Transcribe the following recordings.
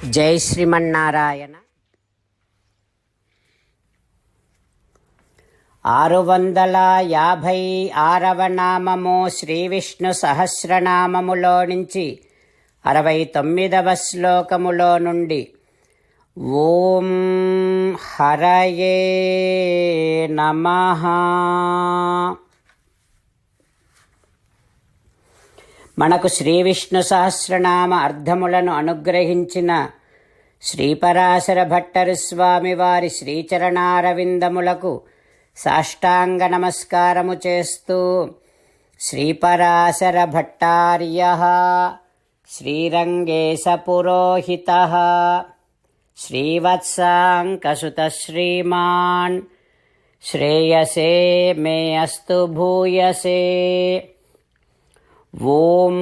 జై శ్రీమన్నారాయణ. 656వ నామము శ్రీ విష్ణు సహస్రనామములో నుంచి 69వ శ్లోకములో నుండి ఓం హరయే నమః. మనకు శ్రీ విష్ణు సహస్రనామ అర్థములను అనుగ్రహించిన శ్రీపరాశర భట్టరు స్వామి వారి శ్రీచరణారవిందములకు సాష్టాంగ నమస్కారము చేస్తూ శ్రీపరాశర భట్టార్యః శ్రీరంగేశ పురోహితః శ్రీవత్సాంకసుతః శ్రీమాన్ శ్రేయసే మే అస్తు భూయసే. ఓం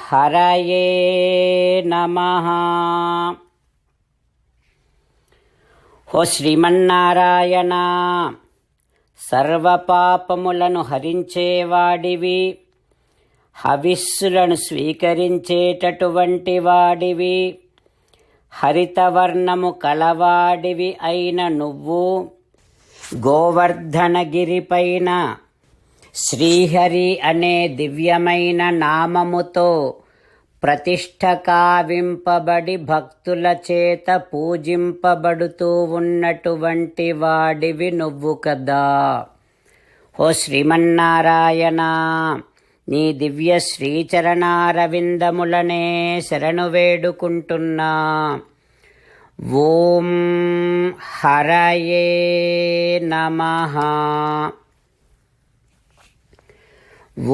హరయే నమః. ఓ శ్రీమన్నారాయణ, సర్వపాపములను హరించేవాడివి, హవిస్సులను స్వీకరించేటటువంటి వాడివి, హరితవర్ణము కలవాడివి అయిన నువ్వు గోవర్ధనగిరిపైన శ్రీహరి అనే దివ్యమైన నామముతో ప్రతిష్ఠ కావింపబడి భక్తుల చేత పూజింపబడుతూ ఉన్నటువంటి వాడివి నువ్వు కదా. ఓ శ్రీమన్నారాయణ, నీ దివ్య శ్రీచరణారవిందములనే శరణు వేడుకుంటున్నా. ఓం హరయే నమః.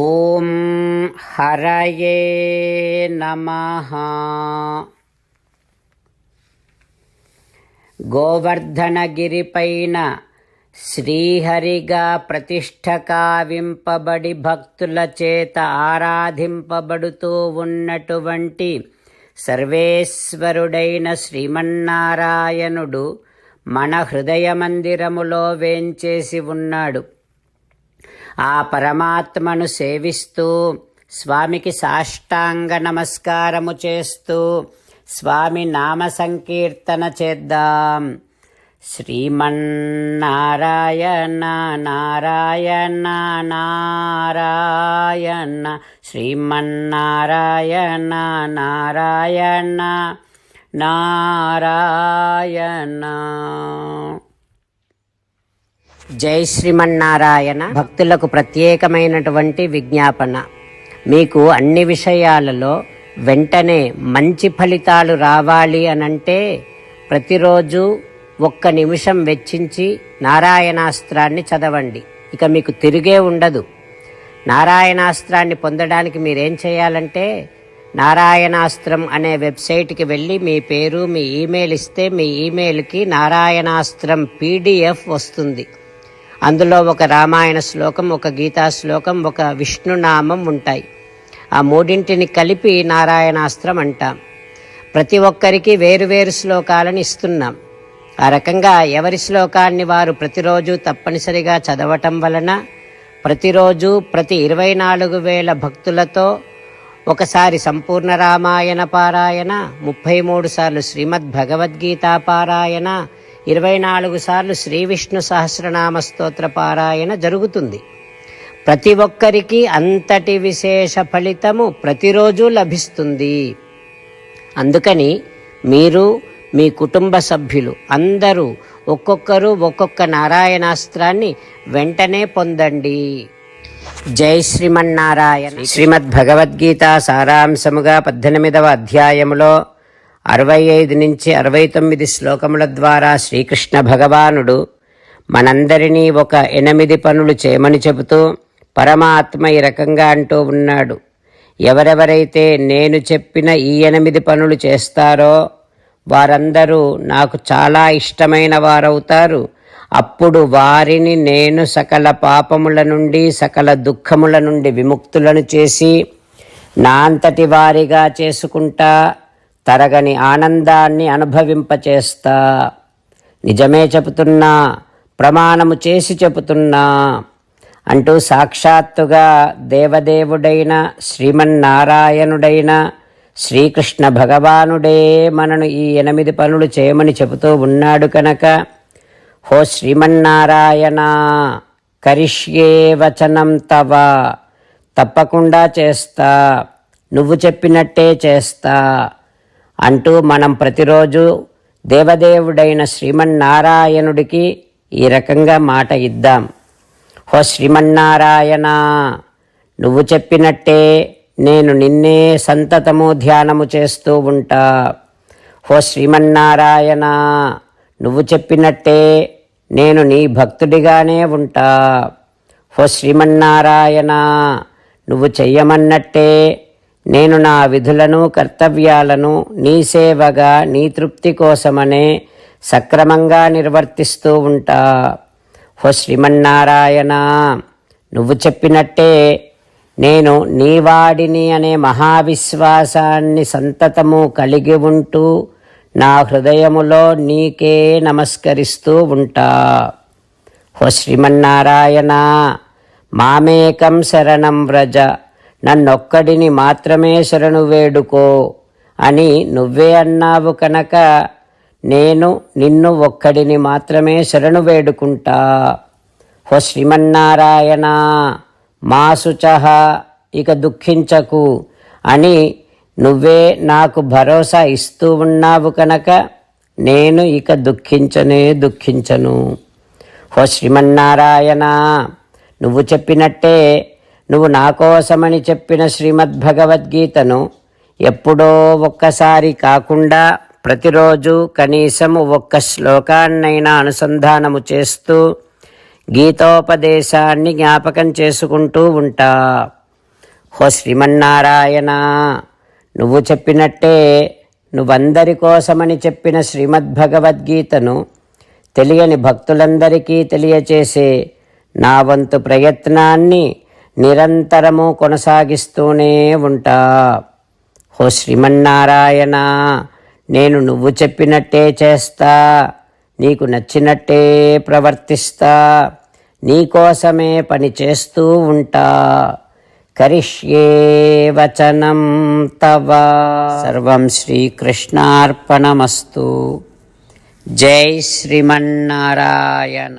ఓం హరయే నమః. గోవర్ధనగిరిపైన శ్రీహరిగా ప్రతిష్ఠ కావింపబడి భక్తుల చేత ఆరాధింపబడుతూ ఉన్నటువంటి సర్వేశ్వరుడైన శ్రీమన్నారాయణుడు మన హృదయ మందిరములో వేంచేసి ఉన్నాడు. ఆ పరమాత్మను సేవిస్తూ స్వామికి సాష్టాంగ నమస్కారము చేస్తూ స్వామి నామ సంకీర్తన చేద్దాం. శ్రీమన్నారాయణ నారాయణ నారాయణ, శ్రీమన్నారాయణ నారాయణ నారాయణ. జై శ్రీమన్నారాయణ. భక్తులకు ప్రత్యేకమైనటువంటి విజ్ఞాపన. మీకు అన్ని విషయాలలో వెంటనే మంచి ఫలితాలు రావాలి అనంటే ప్రతిరోజు 1 నిమిషం వెచ్చించి నారాయణాస్త్రాన్ని చదవండి. ఇక మీకు తిరిగే ఉండదు. నారాయణాస్త్రాన్ని పొందడానికి మీరేం చేయాలంటే నారాయణాస్త్రం అనే వెబ్సైట్కి వెళ్ళి మీ పేరు మీ ఈమెయిల్ ఇస్తే మీ ఈమెయిల్కి నారాయణాస్త్రం PDF వస్తుంది. అందులో ఒక రామాయణ శ్లోకం, ఒక గీతా శ్లోకం, ఒక విష్ణునామం ఉంటాయి. ఆ మూడింటిని కలిపి నారాయణాస్త్రం అంటాం. ప్రతి ఒక్కరికి వేరువేరు శ్లోకాలను ఇస్తున్నాం. ఆ రకంగా ఎవరి శ్లోకాన్ని వారు ప్రతిరోజు తప్పనిసరిగా చదవటం వలన ప్రతిరోజు ప్రతి 24,000 భక్తులతో ఒకసారి సంపూర్ణ రామాయణ పారాయణ, 33 సార్లు శ్రీమద్ భగవద్గీత పారాయణ, 24 సార్లు శ్రీ విష్ణు సహస్రనామ స్తోత్ర పారాయణ జరుగుతుంది. ప్రతి ఒక్కరికి అంతటి విశేష ఫలితము ప్రతిరోజు లభిస్తుంది. అందుకని మీరు మీ కుటుంబ సభ్యులు అందరూ ఒక్కొక్కరు ఒక్కొక్క నారాయణాస్త్రాన్ని వెంటనే పొందండి. జై శ్రీమన్నారాయణ. శ్రీమద్ భగవద్గీత సారాంశముగా 18వ అధ్యాయములో 65 నుంచి 69 శ్లోకముల ద్వారా శ్రీకృష్ణ భగవానుడు మనందరినీ ఒక 8 పనులు చేయమని చెబుతూ పరమాత్మ ఈ రకంగా అంటూ ఉన్నాడు. ఎవరెవరైతే నేను చెప్పిన ఈ 8 పనులు చేస్తారో వారందరూ నాకు చాలా ఇష్టమైన వారవుతారు. అప్పుడు వారిని నేను సకల పాపముల నుండి సకల దుఃఖముల నుండి విముక్తులను చేసి నా అంతటి వారిగా చేసుకుంటా, తరగని ఆనందాన్ని అనుభవింపచేస్తా. నిజమే చెబుతున్నా, ప్రమాణము చేసి చెబుతున్నా అంటూ సాక్షాత్తుగా దేవదేవుడైన శ్రీమన్నారాయణుడైన శ్రీకృష్ణ భగవానుడే మనను ఈ 8 పనులు చేయమని చెబుతూ ఉన్నాడు కనుక, హో శ్రీమన్నారాయణ, కరిష్యే వచనం తవ, తప్పకుండా చేస్తా, నువ్వు చెప్పినట్టే చేస్తా అంటూ మనం ప్రతిరోజు దేవదేవుడైన శ్రీమన్నారాయణుడికి ఈ రకంగా మాట ఇద్దాం. హో శ్రీమన్నారాయణ, నువ్వు చెప్పినట్టే నేను నిన్నే సంతతము ధ్యానము చేస్తూ ఉంటా. హో శ్రీమన్నారాయణ, నువ్వు చెప్పినట్టే నేను నీ భక్తుడిగానే ఉంటా. హో శ్రీమన్నారాయణ, నువ్వు చెయ్యమన్నట్టే నేను నా విధులను కర్తవ్యాలను నీ సేవగా నీ తృప్తి కోసమనే సక్రమంగా నిర్వర్తిస్తూ ఉంటా. హో శ్రీమన్నారాయణ, నువ్వు చెప్పినట్టే నేను నీవాడిని అనే మహావిశ్వాసాన్ని సంతతము కలిగి ఉంటూ నా హృదయములో నీకే నమస్కరిస్తూ ఉంటా. హో శ్రీమన్నారాయణ, మామేకం శరణం వ్రజ, నన్నొక్కడిని మాత్రమే శరణు వేడుకో అని నువ్వే అన్నావు కనుక నేను నిన్ను ఒక్కడిని మాత్రమే శరణు వేడుకుంటా. హో శ్రీమన్నారాయణ, మా శుచః, ఇక దుఃఖించకు అని నువ్వే నాకు భరోసా ఇస్తూ ఉన్నావు కనుక నేను ఇక దుఃఖించను. హో శ్రీమన్నారాయణ, నువ్వు చెప్పినట్టే నువ్వు నా కోసమని చెప్పిన శ్రీమద్భగవద్గీతను ఎప్పుడో ఒక్కసారి కాకుండా ప్రతిరోజు కనీసం ఒక్క శ్లోకాన్నైనా అనుసంధానము చేస్తూ గీతోపదేశాన్ని జ్ఞాపకం చేసుకుంటూ ఉంటా. హో శ్రీమన్నారాయణ, నువ్వు చెప్పినట్టే నువ్వందరి కోసమని చెప్పిన శ్రీమద్భగవద్గీతను తెలియని భక్తులందరికీ తెలియచేసే నా వంతు ప్రయత్నాన్ని నిరంతరము కొనసాగిస్తూనే ఉంటా. హో శ్రీమన్నారాయణ, నేను నువ్వు చెప్పినట్టే చేస్తా, నీకు నచ్చినట్టే ప్రవర్తిస్తా, నీకోసమే పని చేస్తూ ఉంటా. కరిష్యే వచనం తవ. సర్వం శ్రీకృష్ణార్పణమస్తు. జై శ్రీమన్నారాయణ.